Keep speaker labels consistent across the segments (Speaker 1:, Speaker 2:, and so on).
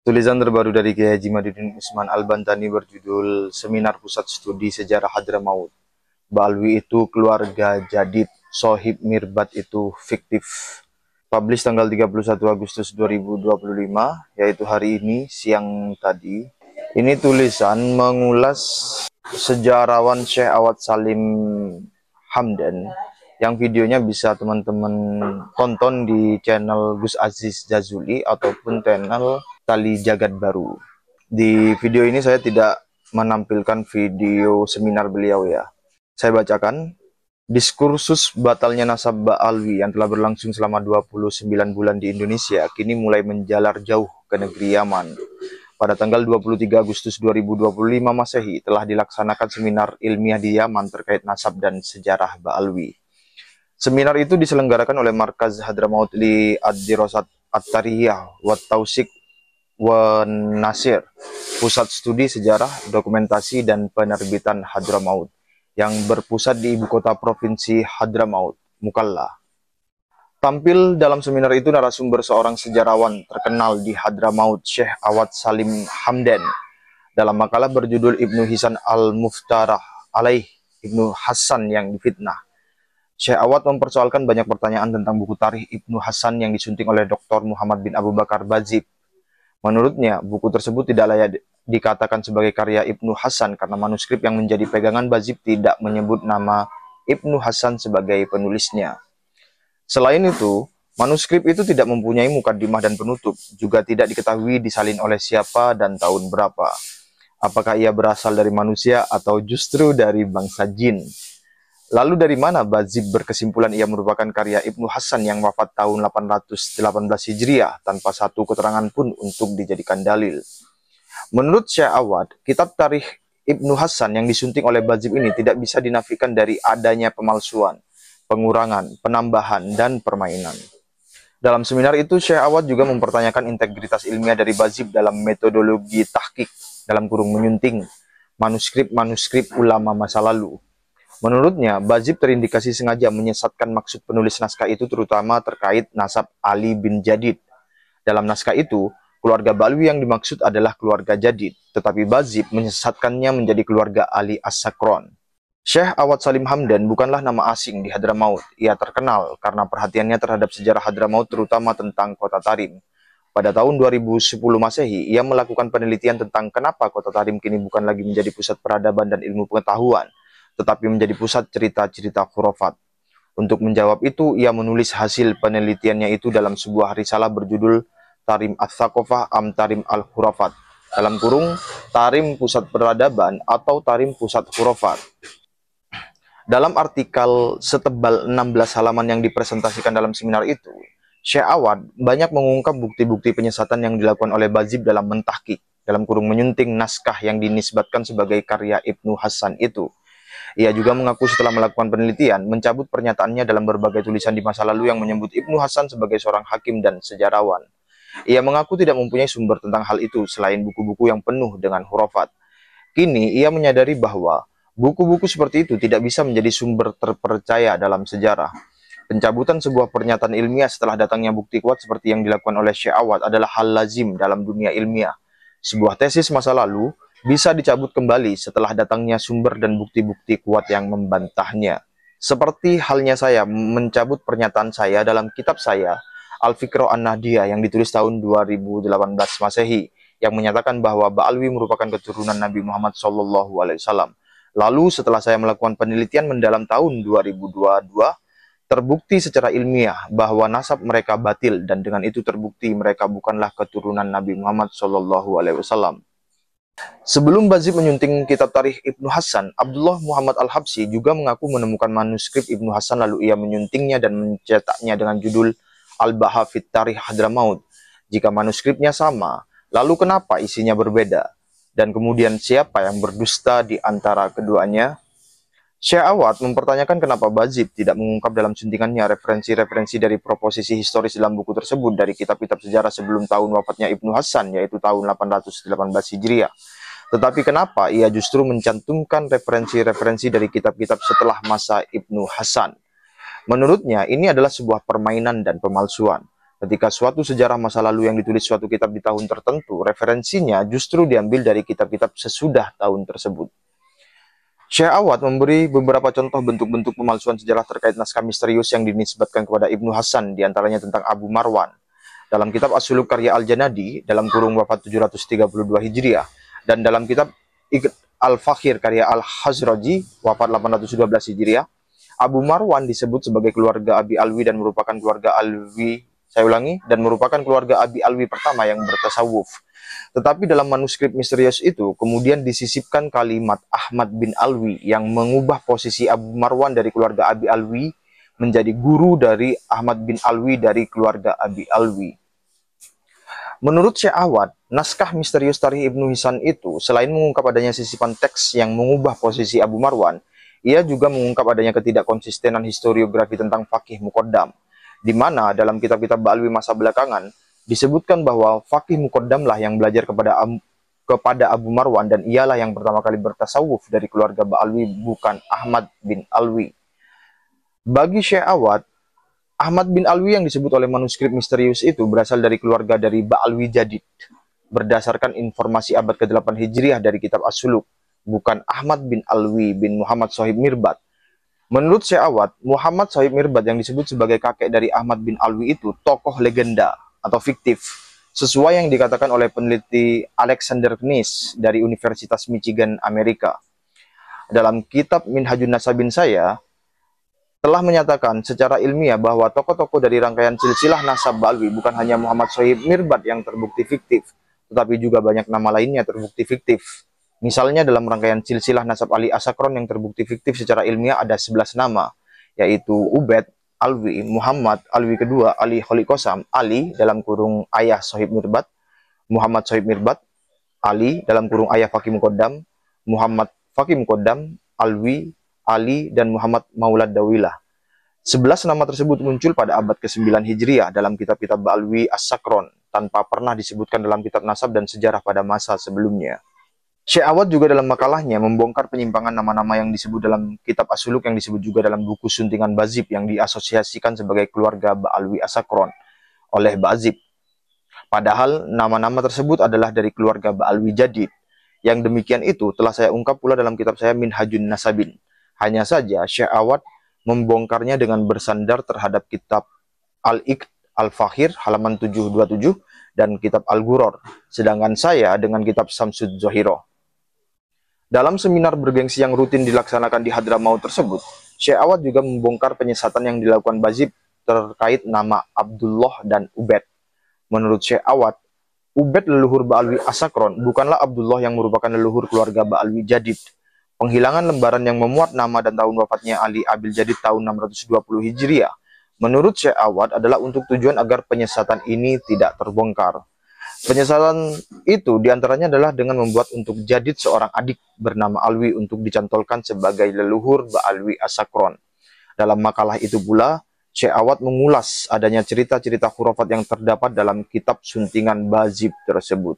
Speaker 1: Tulisan terbaru dari Kiai Haji Madudin Usman Al-Bantani berjudul Seminar Pusat Studi Sejarah Hadramaut. Ba'alwi itu keluarga jadid, Sohib Mirbat itu fiktif. Publish tanggal 31 Agustus 2025, yaitu hari ini, siang tadi. Ini tulisan mengulas sejarawan Syekh Awad Salim Hamdan, yang videonya bisa teman-teman tonton di channel Gus Aziz Jazuli ataupun channel Tali Jagat Baru. Di video ini saya tidak menampilkan video seminar beliau ya. Saya bacakan. Diskursus batalnya nasab Ba'alwi yang telah berlangsung selama 29 bulan di Indonesia kini mulai menjalar jauh ke negeri Yaman. Pada tanggal 23 Agustus 2025 Masehi telah dilaksanakan seminar ilmiah di Yaman terkait nasab dan sejarah Ba'alwi. Seminar itu diselenggarakan oleh Markaz Hadramaut li Ad-Dirasat At-Tarihiyah wa Tausik wa Nasir, Pusat Studi Sejarah, Dokumentasi dan Penerbitan Hadramaut, yang berpusat di ibu kota provinsi Hadramaut, Mukalla. Tampil dalam seminar itu narasumber seorang sejarawan terkenal di Hadramaut, Syekh Awad Salim Hamdan. Dalam makalah berjudul Ibnu Hisan Al-Muftarah alaih Ibnu Hasan yang difitnah, Syekh Awad mempersoalkan banyak pertanyaan tentang buku tarikh Ibnu Hasan yang disunting oleh Dr. Muhammad bin Abu Bakar Bazib. Menurutnya, buku tersebut tidak layak dikatakan sebagai karya Ibnu Hasan karena manuskrip yang menjadi pegangan Bazib tidak menyebut nama Ibnu Hasan sebagai penulisnya. Selain itu, manuskrip itu tidak mempunyai mukadimah dan penutup, juga tidak diketahui disalin oleh siapa dan tahun berapa. Apakah ia berasal dari manusia atau justru dari bangsa jin? Lalu dari mana Bazib berkesimpulan ia merupakan karya Ibnu Hasan yang wafat tahun 818 Hijriah tanpa satu keterangan pun untuk dijadikan dalil? Menurut Syekh Awad, kitab tarikh Ibnu Hasan yang disunting oleh Bazib ini tidak bisa dinafikan dari adanya pemalsuan, pengurangan, penambahan, dan permainan. Dalam seminar itu, Syekh Awad juga mempertanyakan integritas ilmiah dari Bazib dalam metodologi tahqiq, dalam kurung menyunting, manuskrip-manuskrip ulama masa lalu. Menurutnya, Bazib terindikasi sengaja menyesatkan maksud penulis naskah itu terutama terkait nasab Ali bin Jadid. Dalam naskah itu, keluarga Ba'alwi yang dimaksud adalah keluarga Jadid, tetapi Bazib menyesatkannya menjadi keluarga Ali As-Sakron. Syekh Awad Salim Hamdan bukanlah nama asing di Hadramaut. Ia terkenal karena perhatiannya terhadap sejarah Hadramaut terutama tentang kota Tarim. Pada tahun 2010 Masehi, ia melakukan penelitian tentang kenapa kota Tarim kini bukan lagi menjadi pusat peradaban dan ilmu pengetahuan, tetapi menjadi pusat cerita-cerita khurafat. Untuk menjawab itu, ia menulis hasil penelitiannya itu dalam sebuah risalah berjudul Tarim Ats-Tsaqafah am Tarim Al-Khurafat, dalam kurung Tarim Pusat Peradaban atau Tarim Pusat Khurafat. Dalam artikel setebal 16 halaman yang dipresentasikan dalam seminar itu, Syekh Awad banyak mengungkap bukti-bukti penyesatan yang dilakukan oleh Bazib dalam mentahqiq, dalam kurung menyunting naskah yang dinisbatkan sebagai karya Ibnu Hasan itu. Ia juga mengaku setelah melakukan penelitian, mencabut pernyataannya dalam berbagai tulisan di masa lalu yang menyebut Ibnu Hasan sebagai seorang hakim dan sejarawan. Ia mengaku tidak mempunyai sumber tentang hal itu selain buku-buku yang penuh dengan hurufat. Kini, ia menyadari bahwa buku-buku seperti itu tidak bisa menjadi sumber terpercaya dalam sejarah. Pencabutan sebuah pernyataan ilmiah setelah datangnya bukti kuat seperti yang dilakukan oleh Syekh Awad adalah hal lazim dalam dunia ilmiah. Sebuah tesis masa lalu bisa dicabut kembali setelah datangnya sumber dan bukti-bukti kuat yang membantahnya. Seperti halnya saya mencabut pernyataan saya dalam kitab saya, Al-Fiqh An-Nahdiyah, yang ditulis tahun 2018 Masehi, yang menyatakan bahwa Ba'alwi merupakan keturunan Nabi Muhammad SAW. Lalu setelah saya melakukan penelitian mendalam tahun 2022, terbukti secara ilmiah bahwa nasab mereka batil, dan dengan itu terbukti mereka bukanlah keturunan Nabi Muhammad SAW. Sebelum Bazib menyunting kitab tarikh Ibnu Hasan, Abdullah Muhammad Al-Habsyi juga mengaku menemukan manuskrip Ibnu Hasan, lalu ia menyuntingnya dan mencetaknya dengan judul Al-Baha fit Tarikh Hadramaut. Jika manuskripnya sama, lalu kenapa isinya berbeda? Dan kemudian siapa yang berdusta di antara keduanya? Syekh Awad mempertanyakan kenapa Bazib tidak mengungkap dalam suntingannya referensi-referensi dari proposisi historis dalam buku tersebut dari kitab-kitab sejarah sebelum tahun wafatnya Ibnu Hasan, yaitu tahun 818 Hijriah. Tetapi kenapa ia justru mencantumkan referensi-referensi dari kitab-kitab setelah masa Ibnu Hasan? Menurutnya, ini adalah sebuah permainan dan pemalsuan. Ketika suatu sejarah masa lalu yang ditulis suatu kitab di tahun tertentu, referensinya justru diambil dari kitab-kitab sesudah tahun tersebut. Syekh Awad memberi beberapa contoh bentuk-bentuk pemalsuan sejarah terkait naskah misterius yang dinisbatkan kepada Ibnu Hasan, diantaranya tentang Abu Marwan. Dalam kitab As-Suluk karya Al-Janadi, dalam kurung wafat 732 Hijriah, dan dalam kitab Al-Fakhir karya Al-Hazraji, wafat 812 Hijriah, Abu Marwan disebut sebagai keluarga Abi Alwi dan merupakan keluarga Alwi, dan merupakan keluarga Abi Alwi pertama yang bertasawuf. Tetapi dalam manuskrip misterius itu kemudian disisipkan kalimat Ahmad bin Alwi yang mengubah posisi Abu Marwan dari keluarga Abi Alwi menjadi guru dari Ahmad bin Alwi dari keluarga Abi Alwi. Menurut Syekh Awad, naskah misterius Tarikh Ibnu Hisan itu selain mengungkap adanya sisipan teks yang mengubah posisi Abu Marwan, ia juga mengungkap adanya ketidakkonsistenan historiografi tentang Faqih Muqaddam, di mana dalam kitab-kitab Ba'alwi masa belakangan disebutkan bahwa Faqih Muqaddam lah yang belajar kepada Abu Marwan dan ialah yang pertama kali bertasawuf dari keluarga Ba'alwi, bukan Ahmad bin Alwi. Bagi Syekh Awad, Ahmad bin Alwi yang disebut oleh manuskrip misterius itu berasal dari keluarga dari Ba'alwi Jadid, berdasarkan informasi abad ke-8 Hijriah dari kitab As-Suluk, bukan Ahmad bin Alwi bin Muhammad Shahib Mirbad. Menurut Syekh Awad, Muhammad Shahib Mirbad yang disebut sebagai kakek dari Ahmad bin Alwi itu tokoh legenda atau fiktif, sesuai yang dikatakan oleh peneliti Alexander Knies dari Universitas Michigan, Amerika. Dalam kitab Minhajun Nasabin saya telah menyatakan secara ilmiah bahwa tokoh-tokoh dari rangkaian silsilah nasab Ba'alwi bukan hanya Muhammad Shahib Mirbad yang terbukti fiktif, tetapi juga banyak nama lainnya terbukti fiktif. Misalnya dalam rangkaian silsilah nasab Ali Asakron yang terbukti fiktif secara ilmiah ada 11 nama, yaitu Ubed, Alwi, Muhammad, Alwi kedua, Ali Kholikosam, Ali dalam kurung ayah Shahib Mirbad, Muhammad Shahib Mirbad, Ali dalam kurung ayah Faqih Muqaddam, Muhammad Faqih Muqaddam, Alwi, Ali, dan Muhammad Maulad Dawilah. 11 nama tersebut muncul pada abad ke-9 Hijriah dalam kitab-kitab Ba'alwi As-Sakron, tanpa pernah disebutkan dalam kitab nasab dan sejarah pada masa sebelumnya. Syekh Awad juga dalam makalahnya membongkar penyimpangan nama-nama yang disebut dalam kitab As-Suluk yang disebut juga dalam buku Suntingan Bazib yang diasosiasikan sebagai keluarga Ba'alwi As-Sakron oleh Bazib. Padahal nama-nama tersebut adalah dari keluarga Ba'alwi Jadid. Yang demikian itu telah saya ungkap pula dalam kitab saya Minhajun Nasabin. Hanya saja Syekh Awad membongkarnya dengan bersandar terhadap kitab Al-Iqd Al-Fakhir halaman 727 dan kitab Al-Ghuror, sedangkan saya dengan kitab Samsud Zohiro. Dalam seminar bergengsi yang rutin dilaksanakan di Hadramaut tersebut, Syekh Awad juga membongkar penyesatan yang dilakukan Bazib terkait nama Abdullah dan Ubed. Menurut Syekh Awad, Ubed leluhur Ba'alwi As-Sakron bukanlah Abdullah yang merupakan leluhur keluarga Ba'alwi Jadid. Penghilangan lembaran yang memuat nama dan tahun wafatnya Ali Abil Jadid tahun 620 Hijriah menurut Syekh Awad adalah untuk tujuan agar penyesatan ini tidak terbongkar. Penyesatan itu diantaranya adalah dengan membuat untuk Jadid seorang adik bernama Alwi untuk dicantolkan sebagai leluhur Ba'alwi As-Sakron. Dalam makalah itu pula, Syekh Awad mengulas adanya cerita-cerita khurafat yang terdapat dalam kitab Suntingan Bazib tersebut.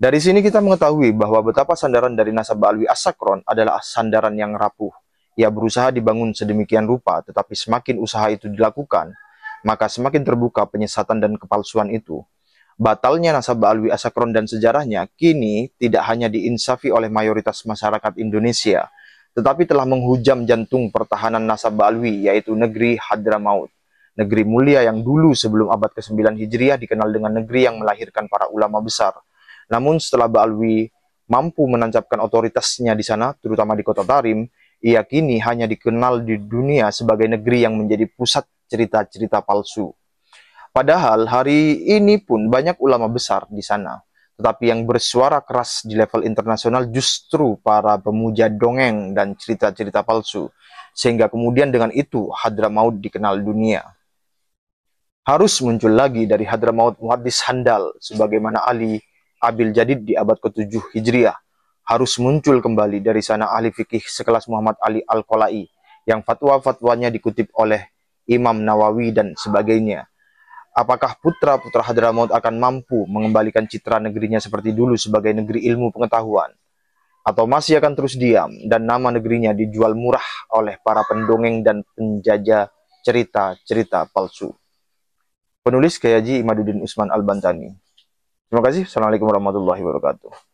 Speaker 1: Dari sini kita mengetahui bahwa betapa sandaran dari nasab Ba'alwi As-Sakron adalah sandaran yang rapuh. Ia berusaha dibangun sedemikian rupa, tetapi semakin usaha itu dilakukan, maka semakin terbuka penyesatan dan kepalsuan itu. Batalnya nasab Ba'alwi As-Sakron dan sejarahnya kini tidak hanya diinsafi oleh mayoritas masyarakat Indonesia, tetapi telah menghujam jantung pertahanan nasab Ba'alwi, yaitu negeri Hadramaut. Negeri mulia yang dulu sebelum abad ke-9 Hijriah dikenal dengan negeri yang melahirkan para ulama besar. Namun setelah Ba'alwi mampu menancapkan otoritasnya di sana, terutama di kota Tarim, ia kini hanya dikenal di dunia sebagai negeri yang menjadi pusat cerita-cerita palsu. Padahal hari ini pun banyak ulama besar di sana, tetapi yang bersuara keras di level internasional justru para pemuja dongeng dan cerita-cerita palsu, sehingga kemudian dengan itu Hadramaut dikenal dunia. Harus muncul lagi dari Hadramaut muhaddis handal sebagaimana Ali Abil Jadid di abad ke-7 Hijriah. Harus muncul kembali dari sana ahli fikih sekelas Muhammad Ali Al-Qolai yang fatwa-fatwanya dikutip oleh Imam Nawawi dan sebagainya. Apakah putra-putra Hadramaut akan mampu mengembalikan citra negerinya seperti dulu sebagai negeri ilmu pengetahuan? Atau masih akan terus diam dan nama negerinya dijual murah oleh para pendongeng dan penjajah cerita-cerita palsu? Penulis Kiai Haji Imaduddin Usman Al-Bantani. Terima kasih. Assalamualaikum warahmatullahi wabarakatuh.